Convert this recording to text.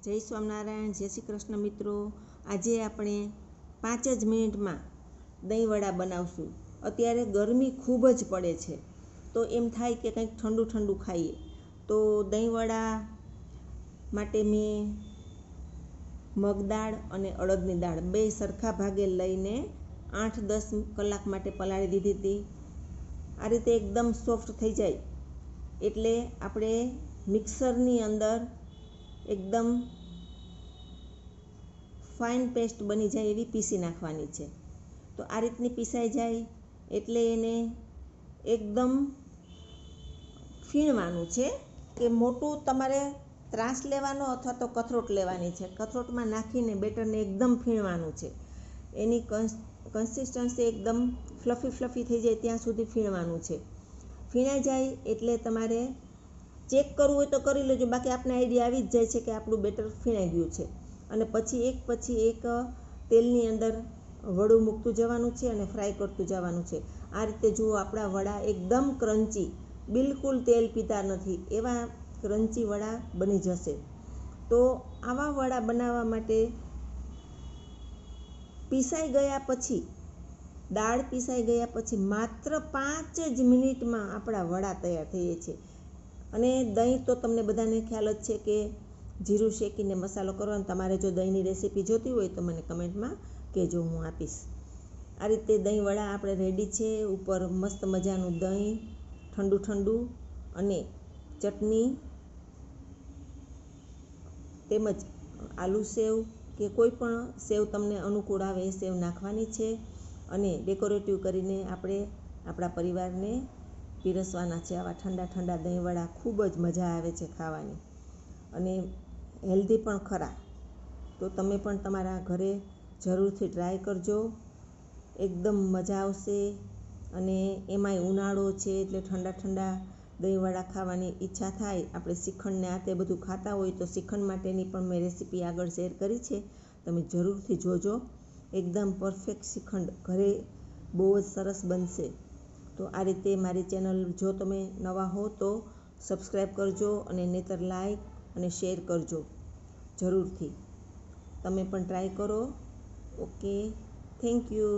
જય સ્વામિનારાયણ, જય શ્રી કૃષ્ણ મિત્રો। આજે આપણે 5 જ મિનિટમાં દહીંવડા બનાવશું। અત્યારે ગરમી ખૂબ જ પડે છે, તો એમ થાય કે કંઈક ઠંડુ ઠંડુ ખાઈએ। તો દહીંવડા માટે મેં મગદાળ અને અડદની દાળ બે સરખા ભાગે લઈને 8-10 કલાક માટે પલાળી દીધી હતી। આ રીતે એકદમ સોફ્ટ થઈ જાય એટલે આપણે મિક્સરની અંદર એકદમ ફાઇન પેસ્ટ બની જાય એવી પીસી નાખવાની છે। તો આ રીતની પીસાઈ જાય એટલે એને એકદમ ફીણવાનું છે કે મોટું તમારે ત્રાસ લેવાનો અથવા તો કથરોટ લેવાની છે। કથરોટમાં નાખીને બેટરને એકદમ ફીણવાનું છે। એની કન્સિસ્ટન્સી એકદમ ફ્લફી થઈ જાય ત્યાં સુધી ફીણવાનું છે। ફીણાઈ જાય એટલે તમારે ચેક કરવું હોય તો કરી લેજો, બાકી આપને આઈડિયા આવી જ જાય છે કે આપણું બેટર ફીણાઈ ગયું છે। અને પછી એક તેલની અંદર વડું મૂકતું જવાનું છે અને ફ્રાય કરતું જવાનું છે। આ રીતે જુઓ આપણા વડા એકદમ ક્રન્ચી, બિલકુલ તેલ પીતા નથી એવા ક્રન્ચી વડા બની જશે। તો આવા વડા બનાવવા માટે દાળ પીસાઈ ગયા પછી માત્ર 5 જ મિનિટમાં આપણા વડા તૈયાર થઈ જાય છે। અને દહીં તો તમને બધાને ખ્યાલ જ છે કે જીરું શેકીને મસાલો કરવાનો। તમારે જો દહીંની રેસીપી જોતી હોય તો મને કમેન્ટમાં કહેજો, હું આપીશ। આ રીતે દહીં વડા આપણે રેડી છે। ઉપર મસ્ત મજાનું દહીં ઠંડુ અને ચટણી તેમજ આલુ સેવ કે કોઈ પણ સેવ તમને અનુકૂળ આવે એ સેવ નાખવાની છે અને ડેકોરેટિવ કરીને આપણે આપણા પરિવારને પીરસવાના છે। આવા ઠંડા દહીંવડા ખૂબ જ મજા આવે છે ખાવાની અને હેલ્ધી પણ ખરા। તો તમે પણ તમારા ઘરે જરૂરથી ટ્રાય કરજો, એકદમ મજા આવશે। અને એમાંય ઉનાળો છે એટલે ઠંડા દહીંવડા ખાવાની ઈચ્છા થાય। આપણે શ્રીખંડને આ તે બધું ખાતા હોય તો શ્રીખંડ માટેની પણ મેં રેસીપી આગળ શેર કરી છે, તમે જરૂરથી જોજો। એકદમ પરફેક્ટ શ્રીખંડ ઘરે બહુ જ સરસ બનશે। તો આ રીતે મારી ચેનલ જો તમે નવા હો તો સબસ્ક્રાઈબ કરજો અને નહીંતર લાઈક અને શેર કરજો જરૂરથી। તમે પણ ટ્રાય કરો। Okay, thank you.